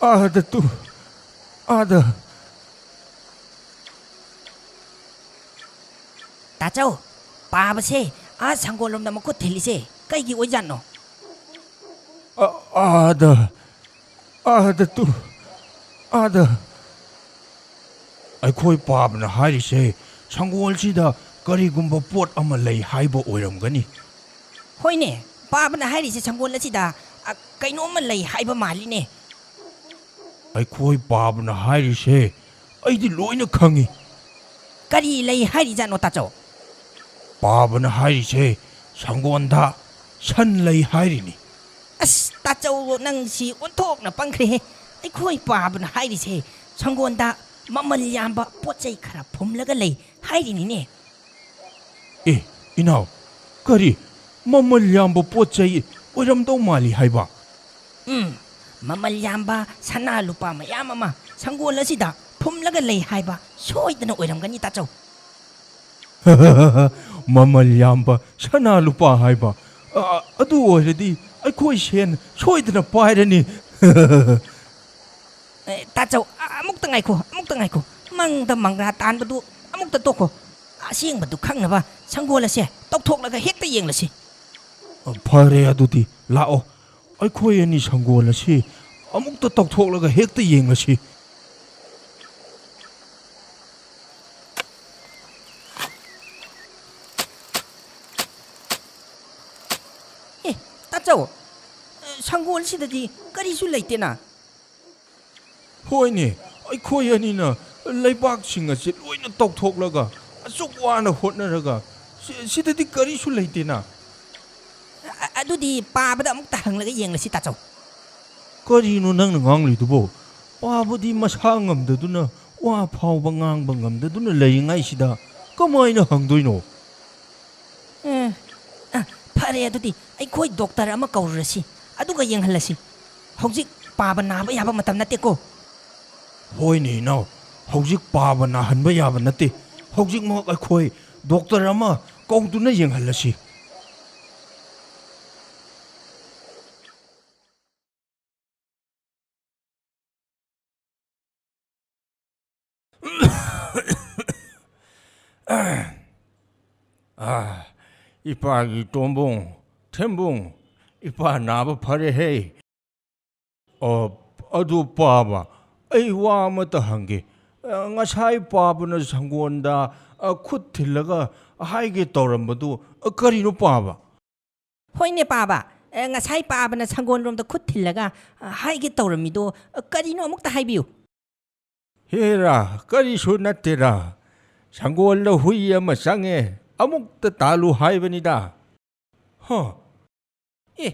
Ada tu, ada. ताचौ पाबसे आ संगोलम न मखुत थेलिसे कैगी ओइजानो Ada, ada tu, ada. ꯑꯩꯈꯣꯏ ꯄꯥꯕꯅ ꯍꯥꯏꯔꯤꯁꯦ ꯁꯪꯒꯣꯜꯁꯤꯗ ꯀꯔꯤꯒꯨꯝꯕ ꯄꯣꯠ ꯑꯃ ꯂꯩ ꯍꯥꯏꯕ ꯑꯣꯏꯔꯝꯒꯅꯤ. होइने पाबना हारिसे संगोल असिदा कैनोमा लई हाइबा मालिने ꯑꯩꯈꯣꯏ ꯄꯥꯕꯅ ꯍꯥꯏꯔꯤꯁꯦ ꯑꯩꯗꯤ ꯂꯣꯏꯅ ꯈꯪꯏ. करी लई हारि जानो ताचौ ꯄꯥꯕꯅ ꯍꯥꯏꯔꯤꯁꯦ ꯁꯪꯒꯣꯜꯗ ꯁꯟ ꯂꯩ ꯍꯥꯏꯔꯤꯅꯤ. अस ताचौ नंगसी ओंथोकना पंखरे अखोई पाबना हारिसे संगोंदा ममल याम्बा पोचै खरा फुमलगा लई हारिनिने ꯑꯦ ꯏꯅꯥꯎ ꯀꯔꯤ ꯃꯃꯜ ꯌꯥꯝꯕ ꯄꯣꯠ ꯆꯩ ꯑꯣꯏꯔꯝꯗꯧ ꯃꯥꯜꯂꯤ ꯍꯥꯏꯕ. ममल याम्बा सना लुपा मयाम अमा संगोल असिदा फुमलगा लई हाइबा सोइदना ओइरमगनी ताचौ ꯃꯃꯜ ꯌꯥꯝꯕ ꯁꯅꯥ ꯂꯨꯄꯥ ꯍꯥꯏꯕ ꯑꯗꯨ ꯑꯣꯏꯔꯗꯤ ꯑꯩꯈꯣꯏ ꯁꯦꯟ ꯁꯣꯏꯗꯅ ꯄꯥꯏꯔꯅꯤ. ताचौ अमुक्ता ngaiko मंगदा मंगरा तानबदु अमुक्ता तोखो असेंबदु खंगनबा संगोल असे तौथोकलगा हेक्ता येंगलसी. ꯐꯔꯦ ꯑꯗꯨꯗꯤ ꯂꯥꯛꯑꯣ ꯑꯩꯈꯣꯏ ꯑꯅꯤ ꯁꯪꯒꯣꯜ ꯑꯁꯤ ꯑꯃꯨꯛꯇ ꯇꯧꯊꯣꯛꯂꯒ ꯍꯦꯛꯇ ꯌꯦꯡꯂꯁꯤ. ताचौ संगोल सिददी करिसु लैतेना. ꯍꯣꯏꯅꯦ ꯑꯩꯈꯣꯏ ꯑꯅꯤꯅ ꯂꯩꯕꯥꯛꯁꯤꯡ ꯑꯁꯤ ꯂꯣꯏꯅ ꯇꯧꯊꯣꯛꯂꯒ ꯑꯁꯨꯛ ꯋꯥꯅ ꯍꯣꯠꯅꯔꯒ ꯁꯤꯗꯗꯤ ꯀꯔꯤꯁꯨ ꯂꯩꯇꯦꯅ. अदुदी पाबदा अमुक्ता हंगलगा येंगलसी ताचौ. ꯀꯔꯤꯅꯣ ꯅꯪꯅ ꯉꯥꯡꯂꯤꯗꯨꯕꯣ? ꯄꯥꯕꯗꯤ ꯃꯁꯥ ꯉꯝꯗꯗꯨꯅ ꯋꯥ ꯐꯥꯎꯕ ꯉꯥꯡꯕ ꯉꯝꯗꯗꯨꯅ ꯂꯩꯔꯤꯉꯩꯁꯤꯗ ꯀꯃꯥꯏꯅ ꯍꯪꯗꯣꯏꯅꯣ? फरे अदुदी अखोई डॉक्टर अमा कौरसी अदुगा येंगहलसी. हौजिक पाबा नाबा याबा मतम नतेको. ꯍꯣꯏꯅꯦ ꯏꯅꯥꯎ ꯍꯧꯖꯤꯛ ꯄꯥꯕ ꯅꯥꯍꯟꯕ ꯌꯥꯕ ꯅꯠꯇꯦ. ꯍꯧꯖꯤꯛꯃꯛ ꯑꯩꯈꯣꯏ ꯗꯣꯛꯇꯔ ꯑꯃ ꯀꯧꯗꯨꯅ ꯌꯦꯡꯍꯜꯂꯁꯤ. ꯏꯄꯥꯒꯤ ꯇꯣꯝꯕꯨꯡ ꯊꯦꯝꯕꯨꯡ ꯏꯄꯥ ꯅꯥꯕ ꯐꯔꯦꯍꯦ. ꯑꯗꯨ ꯄꯥꯕ ꯑꯩ ꯋꯥ ꯑꯃꯇ ꯍꯪꯒꯦ. ꯉꯁꯥꯏ ꯄꯥꯕꯅ ꯁꯪꯒꯣꯜꯗ ꯈꯨꯠ ꯊꯤꯜꯂꯒ ꯍꯥꯏꯒꯦ ꯇꯧꯔꯝꯕꯗꯨ ꯀꯔꯤꯅꯣ ꯄꯥꯕ? होइने पाबा ngasai पाबना संगोल रोमदा खुद थिल्लगा हाइगे तौरमिदो करिनो अमुक्ता हाइबियु. हेरा करिसु नत्तेरा संगोलदा हुई अमा चंगे अमुक्ता तालु हाइबनिदा. ए